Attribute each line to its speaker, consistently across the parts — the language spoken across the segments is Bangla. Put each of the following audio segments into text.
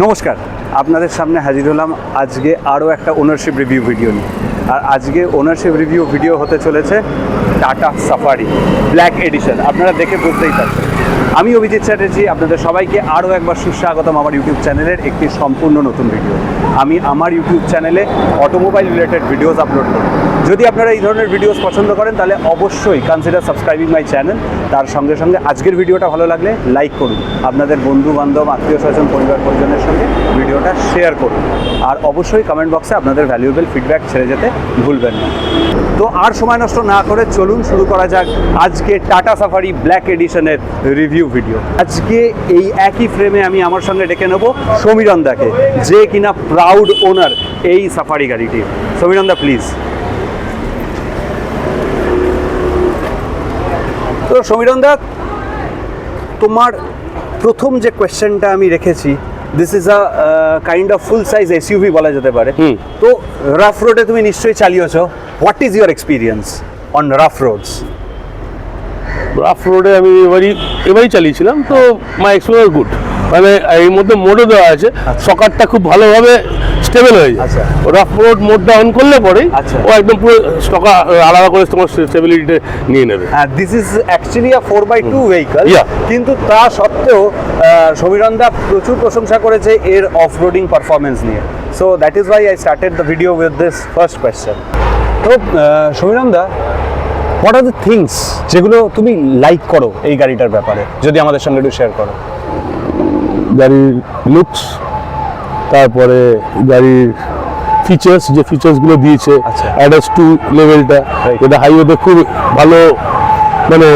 Speaker 1: নমস্কার, আপনাদের সামনে হাজির হলাম আজকে আরও একটা ওনারশিপ রিভিউ ভিডিও নিয়ে। আর আজকে ওনারশিপ রিভিউ ভিডিও হতে চলেছে টাটা সাফারি ব্ল্যাক এডিশন। আপনারা দেখে বুঝতেই পারছেন। আমি অভিজিৎ চ্যাটার্জি, আপনাদের সবাইকে আরও একবার সুস্বাগতম আমার ইউটিউব চ্যানেলের একটি সম্পূর্ণ নতুন ভিডিও। আমি আমার ইউটিউব চ্যানেলে অটোমোবাইল রিলেটেড ভিডিওস আপলোড করি। যদি আপনারা এই ধরনের ভিডিওস পছন্দ করেন তাহলে অবশ্যই কনসিডার সাবস্ক্রাইবিং মাই চ্যানেল। তার সঙ্গে সঙ্গে আজকের ভিডিওটা ভালো লাগলে লাইক করুন, আপনাদের বন্ধু বান্ধব, আত্মীয় স্বজন, পরিবার পরিজনের সঙ্গে ভিডিওটা শেয়ার করুন, আর অবশ্যই কমেন্ট বক্সে আপনাদের ভ্যালুয়েবল ফিডব্যাক ছেড়ে যেতে ভুলবেন না। তো আর সময় নষ্ট না করে চলুন শুরু করা যাক আজকে টাটা সাফারি ব্ল্যাক এডিশনের রিভিউ ভিডিও। আজকে এই একই ফ্রেমে আমি আমার সঙ্গে ডেকে নেব সমীরণ দাকে, যে কিনা প্রাউড ওনার এই সাফারি গাড়িটির। সমীরণ দা, প্লিজ। তো সমীরণ দা, তোমার প্রথম যে কোয়েশ্চেনটা আমি রেখেছি, this is a kind of full size SUV বলা যেতে পারে। তো রাফ রোডে তুমি নিশ্চয়ই চালিয়েছো। What is your experience on rough roads?
Speaker 2: Rough রোডে আমি এবারই চালিয়েছিলাম, তো মাই এক্সপিরিয়েন্স গুড। মানে এর মধ্যে মোডও দেওয়া আছে, সকারটা খুব ভালোভাবে স্টেবল হয়ে যায়। রাফ রোড মোডটা অন করলে পরেই ও একদম পুরো স্টকা আলাদা করে তোমার স্টেবিলিটি নিয়ে নেবে।
Speaker 1: This is actually a 4x2 vehicle, কিন্তু তা সত্ত্বেও সমীরণ দা প্রচুর প্রশংসা করেছে এর অফ রোডিং পারফরমেন্স নিয়ে। So that is Y I started the video with this first question. তো সমীরণ দা, হোয়াট আর দ্য থিংস যেগুলো তুমি লাইক করো এই গাড়িটার ব্যাপারে, যদি আমাদের সঙ্গে একটু শেয়ার করো?
Speaker 2: গাড়ির লুকস, তারপরে গাড়ির ফিচার্স, যে ফিচার্সগুলো দিয়েছে, অ্যাডাস 2 লেভেলটা, এটা হাইওয়েতে খুব ভালো। মানে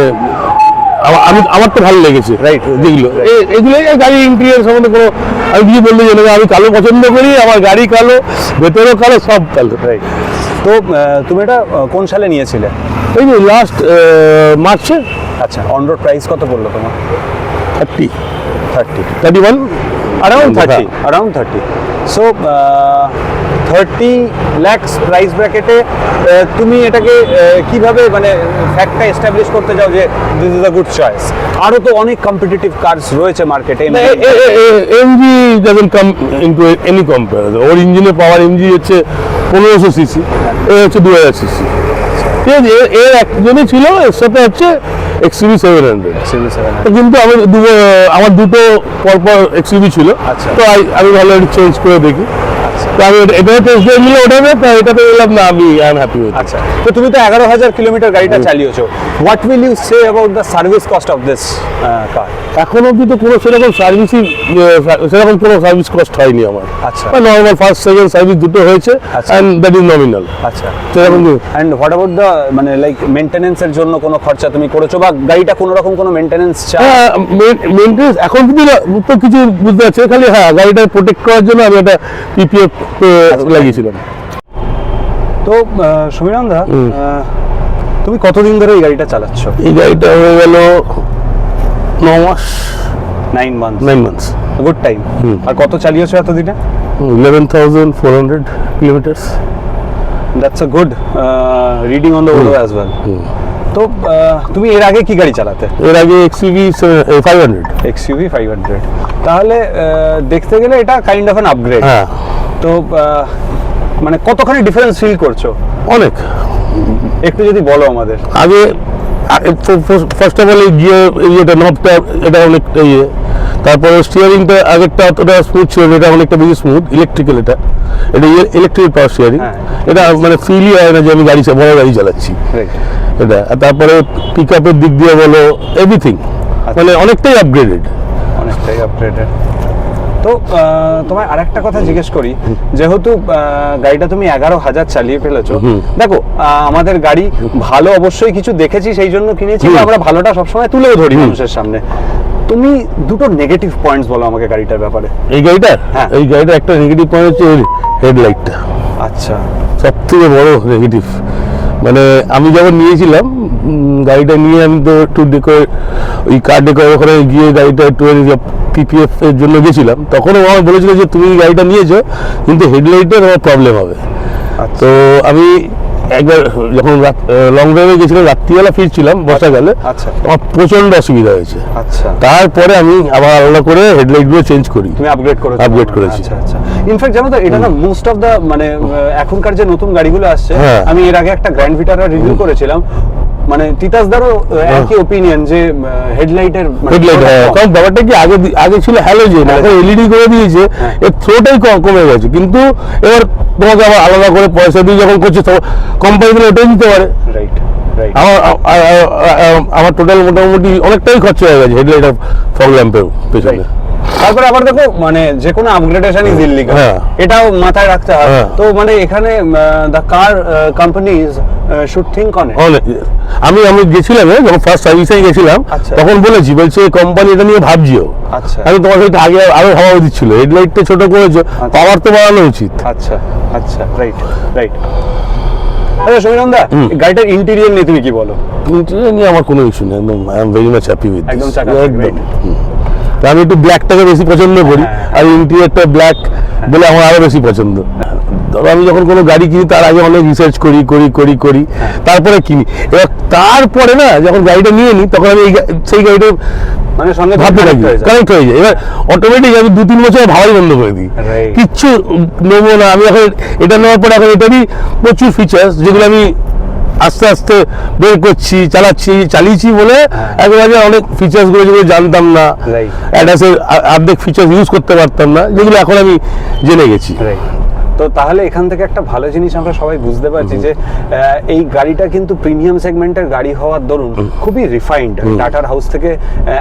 Speaker 2: আমার তো ভালো লেগেছে, রাইট? যেগুলো এগুলো গাড়ির ইন্টেরিয়ার সম্বন্ধে কোনো আমি কিছু বলতে জানি না। আমি কালো পছন্দ করি, আমার গাড়ি কালো, ভেতরেও কালো, সব কালো, রাইট?
Speaker 1: তো তুমি এটা কোন সালে নিয়েছিলে?
Speaker 2: এই যে লাস্ট মার্চে।
Speaker 1: আচ্ছা, অন রোড প্রাইস কত পড়লো তোমার?
Speaker 2: 31
Speaker 1: around 30. So 30 lakhs প্রাইস ব্র্যাকেটে তুমি এটাকে কিভাবে মানে ফ্যাক্টটা এস্টাবলিশ করতে যাও যে this is a good choice? আরও তো অনেক কম্পিটিটিভ কার্স রয়েছে মার্কেটে।
Speaker 2: MG doesn't come into any comparison. ওর ইঞ্জিনের পাওয়ার, এমজি হচ্ছে 1500 সিসি, এ হচ্ছে 2000 সিসি। ঠিক আছে, এর একজনই ছিল, এর সাথে হচ্ছে XUV 700। কিন্তু আমার দুটো পরপর XUV ছিল, তো আমি ভালো চেঞ্জ করে দেখি। তো আমি এটাতে টেস্ট ড্রাইভ নিলে ওঠাবে, তো এটাতে বললাম না, আমি আই এম হ্যাপি উইথ।
Speaker 1: আচ্ছা, তো তুমি তো 11,000 কিলোমিটার গাড়িটা চালিয়েছো। What will you say about the service cost of this car?
Speaker 2: এখন অবধি তো কোনো সেরকম সার্ভিস কস্ট হয়নি আমার।
Speaker 1: আচ্ছা,
Speaker 2: নর্মাল ফার্স্ট সেকেন্ড সার্ভিস দুটো হয়েছে, এন্ড দ্যাট ইজ নমিনাল।
Speaker 1: আচ্ছা,
Speaker 2: সেরকম।
Speaker 1: এন্ড হোয়াট অ্যাবাউট দ্য মানে লাইক মেইনটেনেন্সের জন্য কোনো খরচা তুমি করেছো, বা গাড়িটা কোনো রকম কোনো মেইনটেনেন্স চাই?
Speaker 2: মেইনটেনেন্স এখন তো কিছু বুঝতে পারছি, খালি গাড়িটা প্রোটেক্ট করার জন্য আমি একটা PPF লাগিয়েছিলাম।
Speaker 1: তো সমীরণ দা, তুমি কতদিন ধরে এই গাড়িটা চালাচ্ছ?
Speaker 2: এই গাড়িটা হয়ে গেল 9 মাস।
Speaker 1: 9 months। Good time. আর কত চালিয়েছো এতদিনে?
Speaker 2: 11,400 kilometres.
Speaker 1: That's a good reading on the odo as well. তো তুমি এর আগে কি গাড়ি চালাতে?
Speaker 2: এর আগে XUV 500।
Speaker 1: তাহলে দেখতে গেলে এটা কাইন্ড অফ অ্যান আপগ্রেড।
Speaker 2: হ্যাঁ।
Speaker 1: তো মানে কতখানি ডিফারেন্স ফিল করছো?
Speaker 2: অনেক।
Speaker 1: একটু যদি বলো আমাদের।
Speaker 2: আগে ফার্স্ট অফ অল এই গিয়ার নবটা, এটা অনেকটা তারপরে স্টিয়ারিংটা আগেরটা অতটা স্মুথ ছিল, এটা অনেকটা বেশি স্মুথ। ইলেকট্রিক্যাল, এটা ইলেকট্রিক পাওয়ার স্টিয়ারিং। এটা মানে ফিলই হয় না যে আমি বড় গাড়ি চালাচ্ছি এটা। আর তারপরে পিক আপের দিক দিয়ে বলো, এভরিথিং মানে অনেকটাই আপগ্রেডেড।
Speaker 1: তো তোমায় আরেকটা কথা জিজ্ঞেস করি, যেহেতু গাড়িটা তুমি 11,000 চালিয়ে ফেলেছো, দেখো আমাদের গাড়ি ভালো অবশ্যই কিছু দেখেছি, সেই জন্য কিনেছি, আমরা ভালোটা সবসময় তুলেও ধরি মানুষের সামনে। তুমি দুটো নেগেটিভ পয়েন্টস বলো আমাকে গাড়িটার ব্যাপারে।
Speaker 2: এই গাড়িটার? হ্যাঁ, এই গাড়িটার একটা নেগেটিভ পয়েন্ট হচ্ছে হেডলাইটটা।
Speaker 1: আচ্ছা,
Speaker 2: সবথেকে বড় নেগেটিভ। মানে আমি যখন নিয়েছিলাম গাড়িটা নিয়ে, আমি তো একটু ওই কার ডেকোর ওখানে গিয়ে গাড়িটা একটু PPF এর জন্য গেছিলাম, তখনও আমার বলেছিল যে তুমি গাড়িটা নিয়েছো কিন্তু হেডলাইটের আমার প্রবলেম হবে। তো আমি একবার যখন লং ড্রাইভে গেছিলাম, রাত্রিবেলা ফিরছিলাম বর্ষাকালে,
Speaker 1: আচ্ছা
Speaker 2: আমার প্রচন্ড অসুবিধা হয়েছে।
Speaker 1: আচ্ছা,
Speaker 2: তারপরে আমি আবার আলাদা করে হেডলাইট গুলো চেঞ্জ করি।
Speaker 1: তুমি আপগ্রেড করেছো?
Speaker 2: আপগ্রেড করেছি।
Speaker 1: আচ্ছা আচ্ছা। ইনফ্যাক্ট জানো তো, এটা না মোস্ট অফ দা মানে এখনকার যে নতুন গাড়িগুলো আসছে,
Speaker 2: হ্যাঁ।
Speaker 1: আমি এর আগে একটা গ্র্যান্ড ভিটারা রিভিউ করেছিলাম, মানে তিতাসদারও একই ওপিনিয়ন যে হেডলাইটের
Speaker 2: হেডলাইট, কারণ ব্যাপারটা কি আগে ছিল হ্যালোজেন, এখন এলইডি করে দিয়েছে, এর থ্রোটাই কমে গেছে। কিন্তু এবার তোমাকে আবার আলাদা করে পয়সা দিয়ে যখন করছে, কোম্পানিগুলো ওটাই দিতে পারে।
Speaker 1: রাইট।
Speaker 2: আমার টোটাল মোটামুটি অনেকটাই খরচা হয়ে গেছে হেডলাইট আর ফগ ল্যাম্পের পেছনে।
Speaker 1: তারপরে আবার দেখো, মানে যে কোনো আপগ্রেডেশনই দিল্লি, এটাও মাথায় রাখতে হয়। তো মানে এখানে the car companies should think on it.
Speaker 2: আমি গেছিলাম, যখন ফার্স্ট সার্ভিসে গেছিলাম, তখন বলেছি, বলছে কোম্পানি এটা নিয়ে ভাবছিও।
Speaker 1: আচ্ছা,
Speaker 2: আমি তোমার সাথে আগে আরো ভাবা উচিত ছিল, হেডলাইটটা ছোট করেছো, পাওয়ার তো বাড়ানো উচিত।
Speaker 1: আচ্ছা আচ্ছা, রাইট রাইট। আচ্ছা সমীরন্দা, গাড়িটার ইন্টেরিয়র নিয়ে তুমি কি বলো?
Speaker 2: ইন্টেরিয়র নিয়ে আমার কোনো ইস্যু নেই, একদম I am very much happy with
Speaker 1: একদম
Speaker 2: একদম। আমি একটু ব্ল্যাকটাকে বেশি পছন্দ করি, আর ইন্টেরিয়রটা ব্ল্যাক বলে আমার আরো বেশি পছন্দ। তবে আমি যখন কোনো গাড়ি কিনি তার আগে অনেক রিসার্চ করি, তারপরে কিনি। এবার তারপরে না, যখন গাড়িটা নিয়ে নিই, তখন আমি সেই গাড়িটা
Speaker 1: মানে সঙ্গে
Speaker 2: ভাবতে থাকি, কানেক্ট হয়ে যায়। এবার অটোমেটিক আমি 2-3 বছর ভাবাই বন্ধ করে দিই, কিচ্ছু নেবো না। আমি এখন এটা নেওয়ার পরে এখন এটারই প্রচুর ফিচার্স, যেগুলো আমি আস্তে আস্তে বের করছি, চালিয়েছি বলে একেবারে অনেক ফিচার্স গুলো যেগুলো জানতাম না, অ্যাডাসের অর্ধেক ফিচার্স ইউজ করতে পারতাম না, যেগুলো এখন আমি জেনে গেছি।
Speaker 1: তো তাহলে এখান থেকে একটা ভালো জিনিস আমরা সবাই বুঝতে পারছি যে এই গাড়িটা কিন্তু প্রিমিয়াম সেগমেন্টের গাড়ি হওয়ার দরুন খুবই রিফাইন্ড। টাটার হাউস থেকে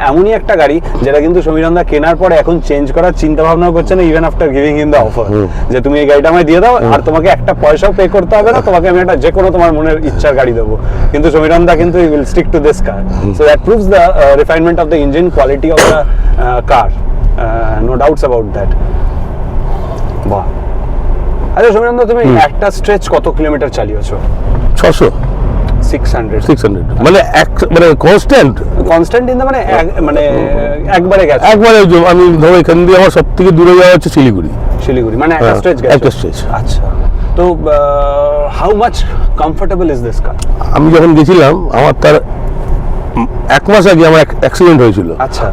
Speaker 1: এমনই একটা গাড়ি যেটা কিন্তু সমীরন্দা কেনার পরে এখন চেঞ্জ করার চিন্তা ভাবনা করছে না, even after giving in the offer, যে তুমি এই গাড়িটা আমায় দিয়ে দাও আর তোমাকে একটা পয়সাও পে করতে হবে না, তোমাকে আমি একটা যে কোনো তোমার মনের ইচ্ছার গাড়ি দেবো। কিন্তু সমীরন্দা কিন্তু will stick to this car, so that proves the refinement of the engine, quality of the car, no doubts about that. বাহ। আচ্ছা সমীরন্দা, তুমি একটা স্ট্রেচ কত কিলোমিটার চালিয়েছো?
Speaker 2: 600 600 মানে মানে কনস্ট্যান্ট ইন মানে
Speaker 1: একবারে গেছে?
Speaker 2: একবারে। আমি ধরো এখান দিয়ে আমার সব থেকে দূরে যাওয়া হচ্ছে শিলিগুড়ি, মানে একটা স্ট্রেচ গেছে? একটা স্ট্রেচ।
Speaker 1: আচ্ছা, তো how much comfortable is this কার?
Speaker 2: আমি যখন গেছিলাম, আমার তার 1 মাস আগে আমার অ্যাক্সিডেন্ট হয়েছিল।
Speaker 1: আচ্ছা,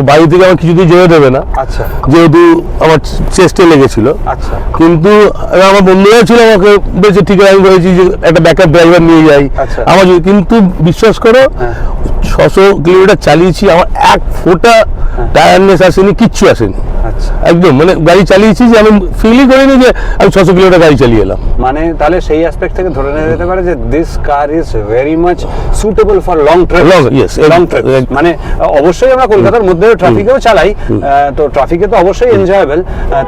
Speaker 2: বাড়ি থেকে আমার কিছুতেই যেতে দেবে না।
Speaker 1: আচ্ছা,
Speaker 2: যেহেতু আমার চেস্টে লেগেছিল।
Speaker 1: আচ্ছা,
Speaker 2: কিন্তু আমার বন্ধুরা ছিল, আমাকে বলছে ঠিক আছে, আমি বলেছি যে একটা ব্যাকআপ ড্রাইভার নিয়ে যাই আমার। কিন্তু বিশ্বাস করো, 600 কিলোমিটার চালিয়েছি, আমার এক ফোঁটা টায়ারনেস আসেনি, কিচ্ছু আসেনি।
Speaker 1: আচ্ছা,
Speaker 2: একদম মানে গাড়ি চালিয়েছি যে আমি ফিলই করিনি যে আমি 600 কিলোমিটার গাড়ি চালিয়ে এলাম।
Speaker 1: মানে তাহলে সেই অ্যাসপেক্ট থেকে ধরে নেওয়া যেতে পারে যে this car is very much suitable for long trip. Long trip মানে অবশ্যই আমরা কলকাতার মধ্যে ট্রাফিকেও চালাই, তো ট্রাফিকে তো অবশ্যই এনজয়েবল,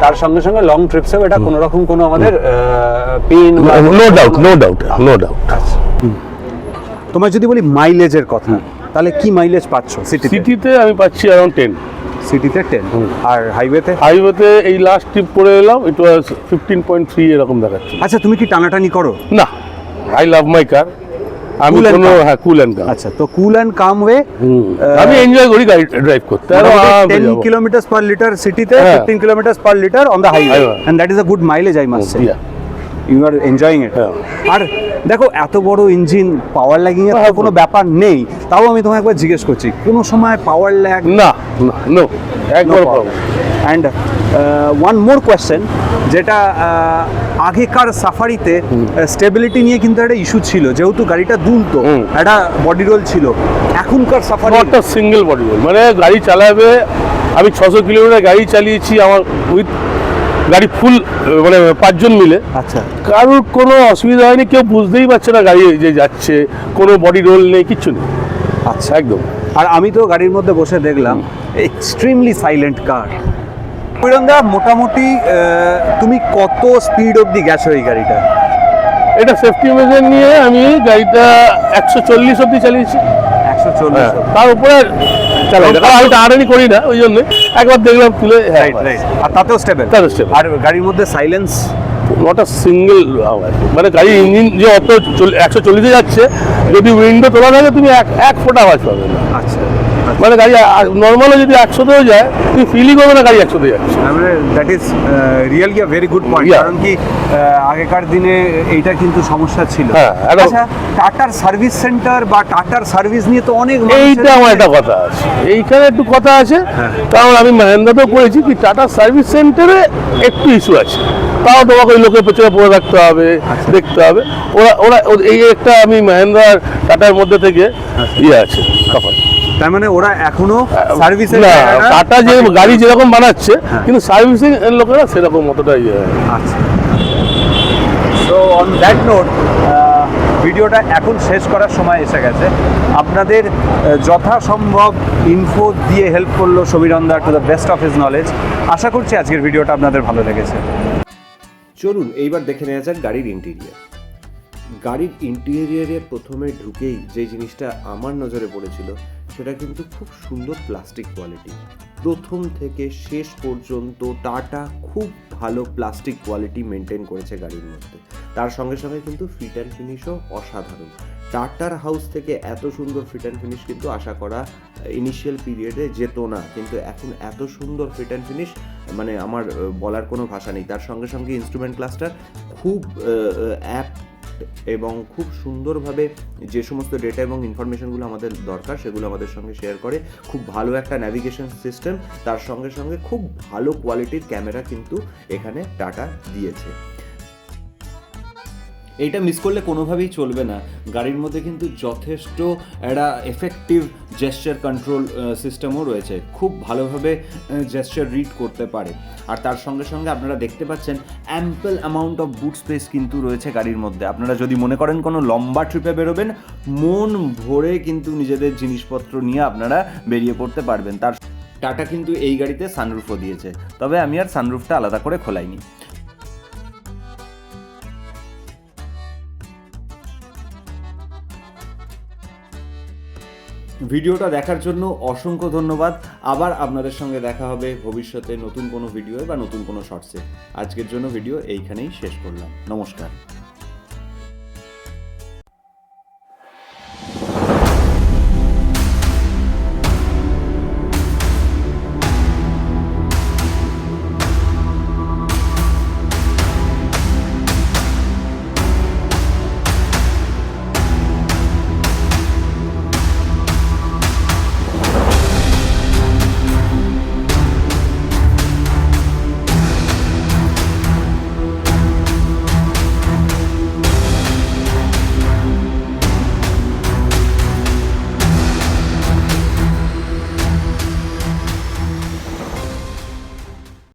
Speaker 1: তার সঙ্গে সঙ্গে লং ট্রিপসেও এটা কোনো রকম কোনো আমাদের পেইন,
Speaker 2: নো ডাউট।
Speaker 1: তোমার যদি বলি মাইলেজের কথা, তাহলে কি মাইলেজ পাচ্ছ?
Speaker 2: সিটিতে আমি পাচ্ছি অ্যারাউন্ড 10।
Speaker 1: সিটিতে 10, আর হাইওয়েতে?
Speaker 2: এই লাস্ট ট্রিপ করে এলাম, ইট ওয়াজ 15.3 এরকম দেখাচ্ছে।
Speaker 1: আচ্ছা, তুমি কি টানাটানি করো?
Speaker 2: না, আই লাভ মাই কার। আমি কোনো কুল অ্যান্ড কাম।
Speaker 1: আচ্ছা, তো কুল অ্যান্ড কাম ওয়ে
Speaker 2: আমি এনজয় করি গাড়ি ড্রাইভ করতে।
Speaker 1: 10 কিলোমিটার পার লিটার সিটিতে, 15 kilometre per litre on the highway, and that is a good mileage, I must say. You are enjoying it. আর দেখো, এত বড় ইঞ্জিন, পাওয়ার ল্যাগিং এর তো কোনো ব্যাপার নেই। তাও আমি তোমাকে একবার জিজ্ঞেস করছি, কোনো সময় পাওয়ার ল্যাগ?
Speaker 2: না, একবার।
Speaker 1: অ্যান্ড ওয়ান মোর কোয়েশ্চেন, যেটা আগেকার সাফারিতে স্টেবিলিটি নিয়ে কিন্তু একটা ইস্যু ছিল, যেহেতু গাড়িটা দুলতো, একটা বডি রোল ছিল। এখনকার সাফারি
Speaker 2: একটা সিঙ্গেল বডি রোল, মানে গাড়ি চালাবে। আমি 600 কিলোমিটার গাড়ি চালিয়েছি আমার উইথ গাড়ি ফুল, মানে 5 জন মিলে।
Speaker 1: আচ্ছা,
Speaker 2: কারোর কোনো অসুবিধা হয়নি, কেউ বুঝতেই পারছে না গাড়ি যে যাচ্ছে, কোনো বডি রোল নেই, কিচ্ছু নেই।
Speaker 1: আচ্ছা,
Speaker 2: একদম।
Speaker 1: আর আমি তো গাড়ির মধ্যে বসে দেখলাম, এক্সট্রিমলি সাইলেন্ট কার। মোটামুটি তুমি কত স্পিড অবধি গেছো এই গাড়িটা?
Speaker 2: এটা সেফটি মেজার নিয়ে আমি গাড়িটা 140 অবধি চালিয়েছি।
Speaker 1: 140?
Speaker 2: তার উপরে চালাই, আমি টানাটানি করি না, ওই জন্য একবার দেখলাম তুলে।
Speaker 1: আর তাতেও স্টেবল? আর গাড়ির মধ্যে সাইলেন্স?
Speaker 2: নট আ সিঙ্গেল আওয়াজ, মানে গাড়ির ইঞ্জিন যে অত 140-এ যাচ্ছে, যদি উইন্ডো তোলা থাকে তুমি এক ফোঁটা আওয়াজ পাবে না।
Speaker 1: আচ্ছা,
Speaker 2: মানে গাড়ি নর্মালে যদি 100তেও যায় তুমি ফিলই করবে না গাড়ি 100তে যাচ্ছে।
Speaker 1: মানে that is really a very good point.
Speaker 2: Yeah.
Speaker 1: কারণ কি আগেকার দিনে এইটা কিন্তু সমস্যা ছিল।
Speaker 2: হ্যাঁ, একদম।
Speaker 1: আচ্ছা, টাটার সার্ভিস সেন্টার বা টাটার সার্ভিস নিয়ে তো অনেক মানুষের-
Speaker 2: এইটা আমার একটা কথা আছে, এইখানে একটু কথা আছে, কারণ আমি মাহেন্দ্রাতেও করেছি কি টাটা সার্ভিস সেন্টারে একটু ইস্যু আছে, তাও তোমাকে ওই লোকের পেছনে পড়ে রাখতে হবে, দেখতে হবে। এই একটা আমি মাহেন্দ্রার টাটার মধ্যে থেকে ইয়ে আছে তখন।
Speaker 1: তার মানে ওরা এখনো সার্ভিসে
Speaker 2: না, টাটা যে গাড়ি যেরকম বানাচ্ছে কিন্তু সার্ভিসিং লোকেরা সেরকম অতটা ইয়ে।
Speaker 1: আচ্ছা, সো অন দ্যাট নোট ভিডিওটা এখন শেষ করার সময় এসে গেছে। আপনাদের যথাসম্ভব ইনফো দিয়ে হেল্প করলো Samiranda to the best of his knowledge. আশা করছি আজকের ভিডিওটা আপনাদের ভালো লেগেছে।
Speaker 3: চলুন এইবার দেখে নেওয়া যাক গাড়ির ইন্টেরিয়ার। গাড়ির ইন্টেরিয়ারে প্রথমে ঢুকেই যে জিনিসটা আমার নজরে পড়েছিল সেটা কিন্তু খুব সুন্দর প্লাস্টিক কোয়ালিটি। প্রথম থেকে শেষ পর্যন্ত টাটা খুব ভালো প্লাস্টিক কোয়ালিটি মেনটেন করেছে গাড়ির মধ্যে। তার সঙ্গে সঙ্গে কিন্তু ফিট অ্যান্ড ফিনিশও অসাধারণ। টাটার হাউস থেকে এত সুন্দর ফিট অ্যান্ড ফিনিশ কিন্তু আশা করা ইনিশিয়াল পিরিয়ডে যেত না, কিন্তু এখন এত সুন্দর ফিট অ্যান্ড ফিনিশ মানে আমার বলার কোনো ভাষা নেই। তার সঙ্গে সঙ্গে ইনস্ট্রুমেন্ট ক্লাস্টার খুব অ্যাপ এবং খুব সুন্দরভাবে যে সমস্ত ডেটা এবং ইনফরমেশনগুলো আমাদের দরকার সেগুলো আমাদের সঙ্গে শেয়ার করে। খুব ভালো একটা ন্যাভিগেশন সিস্টেম, তার সঙ্গে সঙ্গে খুব ভালো কোয়ালিটির ক্যামেরা কিন্তু এখানে টাটা দিয়েছে। এইটা মিস করলে কোনোভাবেই চলবে না। গাড়ির মধ্যে কিন্তু যথেষ্ট একটা এফেক্টিভ জেস্চার কন্ট্রোল সিস্টেমও রয়েছে, খুব ভালোভাবে জেস্চার রিড করতে পারে। আর তার সঙ্গে সঙ্গে আপনারা দেখতে পাচ্ছেন ample amount of boot space কিন্তু রয়েছে গাড়ির মধ্যে। আপনারা যদি মনে করেন কোনো লম্বা ট্রিপে বেরোবেন, মন ভরে কিন্তু নিজেদের জিনিসপত্র নিয়ে আপনারা বেরিয়ে পড়তে পারবেন। তার টাটা কিন্তু এই গাড়িতে সানরুফও দিয়েছে, তবে আমি আর সানরুফটা আলাদা করে খোলাইনি। ভিডিওটা দেখার জন্য অসংখ্য ধন্যবাদ। আবার আপনাদের সঙ্গে দেখা হবে ভবিষ্যতে নতুন কোনো ভিডিও বা নতুন কোনো শর্টসে। আজকের জন্য ভিডিও এইখানেই শেষ করলাম। নমস্কার।